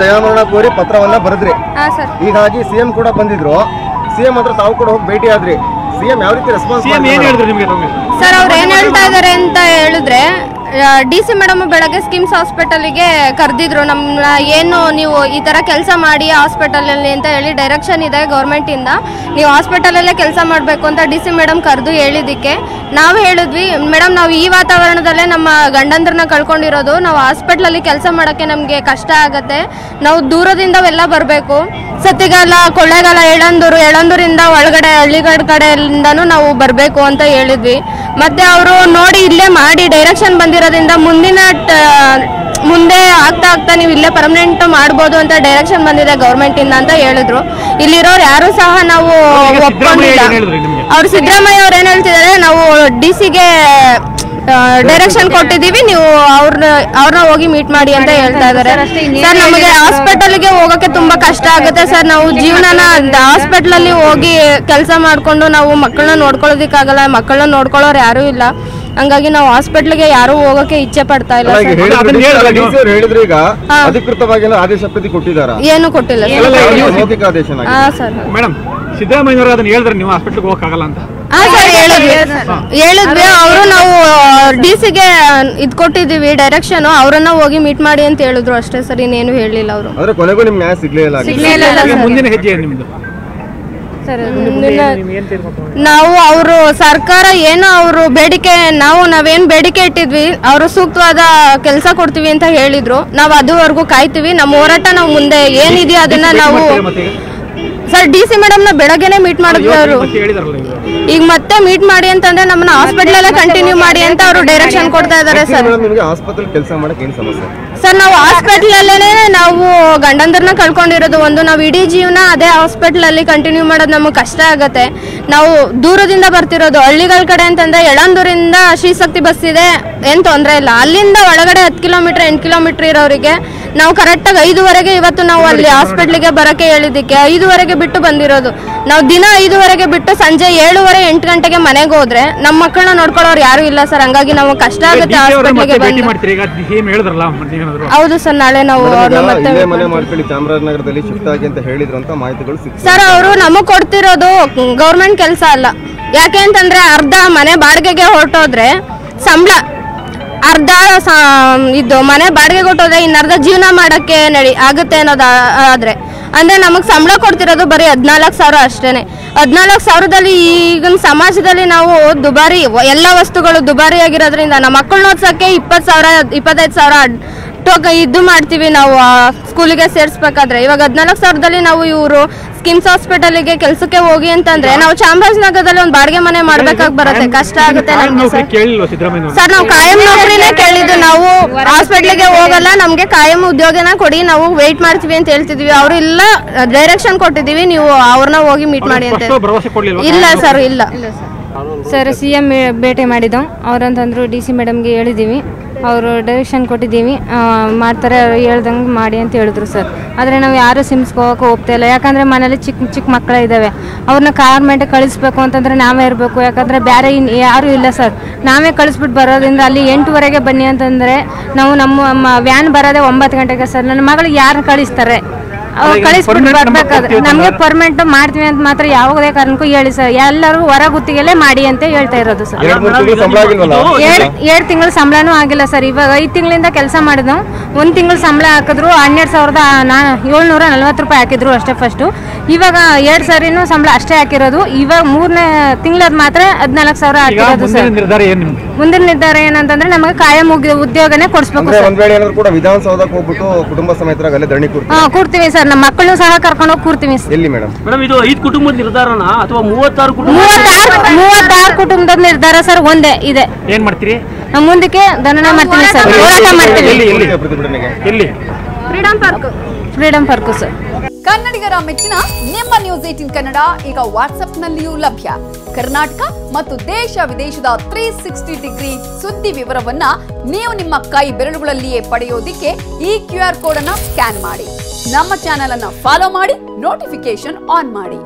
ದಯಾಮರಣ ಕೋರಿ ಪತ್ರವನ್ನ ಬರೆದ್ರಿ. ಹೀಗಾಗಿ ಸಿಎಂ ಕೂಡ ಬಂದಿದ್ರು. ಸಿಎಂ ಹತ್ರ ತಾವು ಕೂಡ ಹೋಗಿ ಭೇಟಿ ಆದ್ರಿ. ಸಿಎಂ ಯಾವ ರೀತಿ ರೆಸ್ಪಾನ್ಸ್ ಸರ್ ಅವ್ರು ಏನ್ ಹೇಳ್ತಾ ಇದಾರೆ ಅಂತ ಹೇಳಿದ್ರೆ, DC ಮೇಡಮ್ ಬೆಳಗ್ಗೆ ಸ್ಕಿಮ್ಸ್ ಹಾಸ್ಪಿಟಲ್ಗೆ ಕರೆದಿದ್ರು. ನಮ್ಮನ್ನ ಏನು ನೀವು ಈ ತರ ಕೆಲಸ ಮಾಡಿ ಹಾಸ್ಪಿಟಲಲ್ಲಿ ಅಂತ ಹೇಳಿ ಡೈರೆಕ್ಷನ್ ಇದೆ ಗೌರ್ಮೆಂಟ್ ಇಂದ, ನೀವು ಹಾಸ್ಪಿಟಲಲ್ಲೇ ಕೆಲಸ ಮಾಡಬೇಕು ಅಂತ DC ಮೇಡಮ್ ಕರೆದು ಹೇಳಿದ್ದಕ್ಕೆ ನಾವು ಹೇಳಿದ್ವಿ, ಮೇಡಮ್ ನಾವು ಈ ವಾತಾವರಣದಲ್ಲೇ ನಮ್ಮ ಗಂಡಂದ್ರನ್ನ ಕಳ್ಕೊಂಡಿರೋದು, ನಾವು ಹಾಸ್ಪಿಟಲಲ್ಲಿ ಕೆಲಸ ಮಾಡೋಕ್ಕೆ ನಮಗೆ ಕಷ್ಟ ಆಗುತ್ತೆ, ನಾವು ದೂರದಿಂದವೆಲ್ಲ ಬರಬೇಕು, ಸತ್ತಿಗಾಲ ಕೊಳ್ಳೇಗಾಲ ಯಳಂದೂರಿಂದ ಒಳಗಡೆ ಹಳ್ಳಿಗಳ ಕಡೆಯಿಂದನೂ ನಾವು ಬರಬೇಕು ಅಂತ ಹೇಳಿದ್ವಿ. ಮತ್ತೆ ಅವರು ನೋಡಿ ಇಲ್ಲೇ ಮಾಡಿ ಡೈರೆಕ್ಷನ್ ಬಂದಿರೋದ್ರಿಂದ ಮುಂದೆ ಆಗ್ತಾ ನೀವು ಇಲ್ಲೇ ಪರ್ಮನೆಂಟ್ ಮಾಡ್ಬೋದು ಅಂತ ಡೈರೆಕ್ಷನ್ ಬಂದಿದೆ ಗೌರ್ಮೆಂಟ್ ಇಂದ ಅಂತ ಹೇಳಿದ್ರು. ಇಲ್ಲಿರೋರು ಯಾರು ಸಹ ನಾವು ಒಪ್ಕೊಂಡಿಲ್ಲ. ಅವ್ರು ಸಿದ್ದರಾಮಯ್ಯ ಅವ್ರು ಏನ್ ಹೇಳ್ತಿದ್ದಾರೆ, ನಾವು DCಗೆ ಡೈರೆಕ್ಷನ್ ಕೊಟ್ಟಿದೀವಿ, ನೀವು ಅವ್ರನ್ನ ಹೋಗಿ ಮೀಟ್ ಮಾಡಿ ಅಂತ ಹೇಳ್ತಾ ಇದಾರೆ. ಸರ್ ನಮಗೆ ಹಾಸ್ಪಿಟಲ್ಗೆ ಹೋಗಕ್ಕೆ ತುಂಬಾ ಕಷ್ಟ ಆಗುತ್ತೆ ಸರ್. ನಾವು ಜೀವನನ ಹಾಸ್ಪಿಟಲ್ ಅಲ್ಲಿ ಹೋಗಿ ಕೆಲಸ ಮಾಡ್ಕೊಂಡು ನಾವು ಮಕ್ಕಳನ್ನ ನೋಡ್ಕೊಳ್ಳೋದಿಕ್ಕಾಗಲ್ಲ, ಮಕ್ಕಳನ್ನ ನೋಡ್ಕೊಳ್ಳೋರು ಯಾರು ಇಲ್ಲ. ಹಂಗಾಗಿ ನಾವು ಹಾಸ್ಪಿಟಲ್ಗೆ ಯಾರು ಹೋಗಕ್ಕೆ ಇಚ್ಛೆ ಪಡ್ತಾ ಇಲ್ಲ. ಹೇಳಿದ್ರೆ ಈಗ ಅಧಿಕೃತವಾಗಿ ಆದೇಶ ಪ್ರತಿ ಕೊಟ್ಟಿದ್ದಾರೆ, ಏನು ಕೊಟ್ಟಿಲ್ಲ ಸರ್. ಮೇಡಮ್ ಸಿದ್ದರಾಮಯ್ಯ ಅದನ್ನ ಹೇಳಿದ್ರೆ ನೀವು ಹಾಸ್ಪಿಟಲ್ಗೆ ಹೋಗಕ್ಕಾಗಲ್ಲ ಅಂತ ಹೇಳಿದ್ವಿ. ಅವರು ನಾವು DCಗೆ ಇದ್ ಕೊಟ್ಟಿದೀವಿ ಡೈರೆಕ್ಷನ್, ಅವರನ್ನ ಹೋಗಿ ಮೀಟ್ ಮಾಡಿ ಅಂತ ಹೇಳಿದ್ರು ಅಷ್ಟೇ ಸರ್, ಇನ್ನೇನು ಹೇಳಿಲ್ಲ ಅವರು. ಕೊನೆಗೂ ನಿಮ್ ನ್ಯಾಯ ಸಿಗ್ಲಿಲ್ಲ. ಮುಂದಿನ ಹೆಜ್ಜೆ ನಿಮ್ದು ಸರ್? ನಾವು ಅವರು ಸರ್ಕಾರ ಏನೋ ಅವರು ಬೇಡಿಕೆ, ನಾವೇನ್ ಬೇಡಿಕೆ ಇಟ್ಟಿದ್ವಿ, ಅವರು ಸೂಕ್ತವಾದ ಕೆಲಸ ಕೊಡ್ತೀವಿ ಅಂತ ಹೇಳಿದ್ರು. ನಾವು ಅದುವರೆಗೂ ಕಾಯ್ತೀವಿ. ನಮ್ಮ ಹೋರಾಟ ನಾವು ಮುಂದೆ ಏನಿದೆಯೋ ಅದನ್ನ ನಾವು ಸರ್ DC ಮೇಡಮ್ನ ಬೆಳಗ್ಗೆನೆ ಮೀಟ್ ಮಾಡಿದ್ರು ಅವರು. ಈಗ ಮತ್ತೆ ಮೀಟ್ ಮಾಡಿ ಅಂತಂದ್ರೆ ನಮ್ಮನ್ನ ಹಾಸ್ಪಿಟಲ್ ಅಲ್ಲೇ ಕಂಟಿನ್ಯೂ ಮಾಡಿ ಅಂತ ಅವರು ಡೈರೆಕ್ಷನ್ ಕೊಡ್ತಾ ಇದಾರೆ ಸರ್. ಸರ್ ನಾವು ಹಾಸ್ಪಿಟಲ್ ಅಲ್ಲೇನೆ ನಾವು ಗಂಡಂದ್ರನ್ನ ಕಳ್ಕೊಂಡಿರೋದು ಒಂದು, ನಾವು ಇಡೀ ಜೀವನ ಅದೇ ಹಾಸ್ಪಿಟಲ್ ಅಲ್ಲಿ ಕಂಟಿನ್ಯೂ ಮಾಡೋದು ನಮಗೆ ಕಷ್ಟ ಆಗುತ್ತೆ. ನಾವು ದೂರದಿಂದ ಬರ್ತಿರೋದು ಹಳ್ಳಿಗಳ ಕಡೆ ಅಂತಂದ್ರೆ ಯಳಂದೂರಿಂದ ಶ್ರೀಶಕ್ತಿ ಬಸ್ ಇದೆ, ಏನ್ ತೊಂದರೆ ಇಲ್ಲ. ಅಲ್ಲಿಂದ ಒಳಗಡೆ 10 ಕಿಲೋಮೀಟರ್ 8 ಕಿಲೋಮೀಟರ್ ಇರೋರಿಗೆ ನಾವು ಕರೆಕ್ಟಾಗಿ 5:15 ಇವತ್ತು ನಾವು ಅಲ್ಲಿ ಹಾಸ್ಪಿಟ್ಲಿಗೆ ಬರಕ್ಕೆ ಹೇಳಿದ್ದಕ್ಕೆ 5:15 ಬಿಟ್ಟು ಬಂದಿರೋದು. ನಾವು ದಿನ 5:15 ಬಿಟ್ಟು ಸಂಜೆ 7:30 8 ಗಂಟೆಗೆ ಮನೆಗೆ ಹೋದ್ರೆ ನಮ್ಮ ಮಕ್ಕಳನ್ನ ನೋಡ್ಕೊಳ್ಳೋರು ಯಾರು ಇಲ್ಲ ಸರ್. ಹಂಗಾಗಿ ನಾವು ಕಷ್ಟ ಆಗುತ್ತೆ ಹಾಸ್ಪಿಟ್ಲಿಗೆ ಬಂದು. ಹೌದು ಸರ್, ನಾಳೆ ನಾವು ಸರ್ ಅವರು ನಮಗ್ ಕೊಡ್ತಿರೋದು ಗೌರ್ಮೆಂಟ್ ಕೆಲಸ ಅಲ್ಲ. ಯಾಕೆ ಅಂತಂದ್ರೆ ಅರ್ಧ ಮನೆ ಬಾಡಿಗೆಗೆ ಹೊರಟೋದ್ರೆ ಸಂಬಳ, ಅರ್ಧ ಇದು ಮನೆ ಬಾಡಿಗೆ ಕೊಟ್ಟೋದ್ರೆ ಇನ್ನರ್ಧ ಜೀವನ ಮಾಡಕ್ಕೆ ಆಗುತ್ತೆ ಅನ್ನೋದು ಆದ್ರೆ, ಅಂದ್ರೆ ನಮಗ್ ಸಂಬಳ ಕೊಡ್ತಿರೋದು ಬರೀ 14,000 ಅಷ್ಟೇನೆ. 14,000ದಲ್ಲಿ ಈಗಿನ ಸಮಾಜದಲ್ಲಿ ನಾವು ದುಬಾರಿ ಎಲ್ಲ ವಸ್ತುಗಳು ದುಬಾರಿ ಆಗಿರೋದ್ರಿಂದ ನಮ್ಮ ಮಕ್ಕಳನ್ನ ಓದ್ಸಕ್ಕೆ 20,000 25,000 ಇದು ಮಾಡ್ತೀವಿ ನಾವು ಸ್ಕೂಲಿಗೆ ಸೇರಿಸ್ಬೇಕಾದ್ರೆ. ಇವಾಗ 14,000ದಲ್ಲಿ ನಾವು ಇವರು ಸ್ಕಿಮ್ಸ್ ಹಾಸ್ಪಿಟಲ್ಗೆ ಕೆಲಸಕ್ಕೆ ಹೋಗಿ ಅಂತಂದ್ರೆ ನಾವು ಚಾಮರಾಜನಗರದಲ್ಲಿ ಒಂದು ಬಾಡಿಗೆ ಮನೆ ಮಾಡ್ಬೇಕಾಗಿ ಬರುತ್ತೆ, ಕಷ್ಟ ಆಗುತ್ತೆ ನಮ್ಗೆ ಸರ್. ನಾವು ಕಾಯಂ ನೌಕರಿನೇ ಕೇಳಿದ್ದು, ನಾವು ಹಾಸ್ಪಿಟ್ಲಿಗೆ ಹೋಗಲ್ಲ, ನಮ್ಗೆ ಕಾಯಂ ಉದ್ಯೋಗನ ಕೊಡಿ, ನಾವು ವೇಟ್ ಮಾಡ್ತೀವಿ ಅಂತ ಹೇಳ್ತಿದ್ವಿ. ಅವ್ರು ಇಲ್ಲ ಡೈರೆಕ್ಷನ್ ಕೊಟ್ಟಿದೀವಿ, ನೀವು ಅವ್ರನ್ನ ಹೋಗಿ ಮೀಟ್ ಮಾಡಿ ಅಂತ. ಇಲ್ಲ ಸರ್, ಇಲ್ಲ ಸರ್. CM ಭೇಟಿ ಮಾಡಿದ್ದು ಅವ್ರಂತಂದ್ರು DC ಮೇಡಮ್ಗೆ ಹೇಳಿದ್ದೀವಿ, ಅವರು ಡೈರೆಕ್ಷನ್ ಕೊಟ್ಟಿದ್ದೀವಿ, ಮಾಡ್ತಾರೆ ಹೇಳ್ದಂಗೆ ಮಾಡಿ ಅಂತ ಹೇಳಿದ್ರು ಸರ್. ಆದರೆ ನಾವು ಯಾರು ಸಿಮ್ಸ್ಗೆ ಹೋಗೋಕೆ ಹೋಗ್ತಾ ಇಲ್ಲ. ಯಾಕಂದರೆ ಮನೇಲಿ ಚಿಕ್ಕ ಮಕ್ಕಳು ಇದ್ದಾವೆ, ಅವ್ರನ್ನ ಗೌರ್ಮೆಂಟಿಗೆ ಕಳಿಸ್ಬೇಕು ಅಂತಂದರೆ ನಾವೇ ಇರಬೇಕು. ಯಾಕಂದರೆ ಬೇರೆ ಯಾರೂ ಇಲ್ಲ ಸರ್. ನಾವೇ ಕಳಿಸ್ಬಿಟ್ಟು ಬರೋದ್ರಿಂದ ಅಲ್ಲಿ 8:00 ಬನ್ನಿ ಅಂತಂದರೆ ನಾವು ನಮ್ಮ ವ್ಯಾನ್ ಬರೋದೇ 9 ಗಂಟೆಗೆ ಸರ್. ನನ್ನ ಮಗಳಿಗೆ ಯಾರು ಕಳಿಸ್ತಾರೆ? ಅವ್ರು ಕಳಿಸ್ಬಿಟ್ಟು ಬರ್ಬೇಕಾದ್ರೆ ನಮಗೆ ಪರ್ಮನೆಂಟ್ ಮಾಡ್ತೀವಿ ಅಂತ ಮಾತ್ರ ಯಾವುದೇ ಕಾರಣಕ್ಕೂ ಹೇಳಿ ಸರ್. ಎಲ್ಲರೂ ಹೊರ ಗುತ್ತಿಗೆಲ್ಲೇ ಮಾಡಿ ಅಂತ ಹೇಳ್ತಾ ಇರೋದು ಸರ್. 2 ತಿಂಗಳ ಸಂಬಳನೂ ಆಗಿಲ್ಲ ಸರ್. ಇವಾಗ 5 ತಿಂಗಳಿಂದ ಕೆಲಸ ಮಾಡಿದ್ವು. 1 ತಿಂಗಳ ಸಂಬಳ ಹಾಕಿದ್ರು 12,740 ರೂಪಾಯಿ ಹಾಕಿದ್ರು ಅಷ್ಟೇ ಫಸ್ಟು. ಇವಾಗ 2 ಸರಿನೂ ಸಂಬಳ ಅಷ್ಟೇ ಹಾಕಿರೋದು. ಇವಾಗ 3ನೇ ತಿಂಗಳದ್ ಮಾತ್ರ 14,000 ಹಾಕಿರೋದು ಸರ್. ಮುಂದಿನ ನಿರ್ಧಾರ ಏನಂತಂದ್ರೆ ನಮಗೆ ಕಾಯಂ ಉದ್ಯೋಗನೇ ಕೊಡಿಸ್ಬೇಕು ಸರ್. ವಿಧಾನಸೌಧಕ್ಕೆ ಹೋಗ್ಬಿಟ್ಟು ಕುಟುಂಬ ಸಮೇತರಾಗಿ ಧರಣಿ ಕೂರ್ತೀವಿ ಸರ್. ನಮ್ಮ ಮಕ್ಕಳು ಸಹ ಕರ್ಕೊಂಡು ಹೋಗಿ ಕೂರ್ತೀವಿ. ಎಲ್ಲಿ ಮೇಡಮ್? ಇದು 5 ಕುಟುಂಬದ ನಿರ್ಧಾರನ ಅಥವಾ 36 ಕುಟುಂಬದ ನಿರ್ಧಾರ ಸರ್. ಒಂದೇ ಇದೆ. ಏನ್ ಮಾಡ್ತೀರಿ? ನಾವು ಮುಂದಕ್ಕೆ ಧರಣಿ ಮಾಡ್ತೀವಿ ಸರ್, ಹೋರಾಟ ಮಾಡ್ತೀವಿ. ಎಲ್ಲಿ? Freedom park sir. ಕನ್ನಡಿಗರ ಮೆಚ್ಚಿನ ನಿಮ್ಮ ನ್ಯೂಸ್ 18 ಕನ್ನಡ ಈಗ ವಾಟ್ಸ್ಆಪ್ನಲ್ಲಿಯೂ ಲಭ್ಯ. ಕರ್ನಾಟಕ ಮತ್ತು ದೇಶ ವಿದೇಶದ 360 ಡಿಗ್ರಿ ಸುದ್ದಿ ವಿವರವನ್ನ ನೀವು ನಿಮ್ಮ ಕೈ ಬೆರಳುಗಳಲ್ಲಿಯೇ ಪಡೆಯೋದಿಕ್ಕೆ ಈ QR ಕೋಡ್ ಅನ್ನು ಸ್ಕ್ಯಾನ್ ಮಾಡಿ. ನಮ್ಮ ಚಾನೆಲ್ ಅನ್ನು ಫಾಲೋ ಮಾಡಿ, ನೋಟಿಫಿಕೇಶನ್ ಆನ್ ಮಾಡಿ.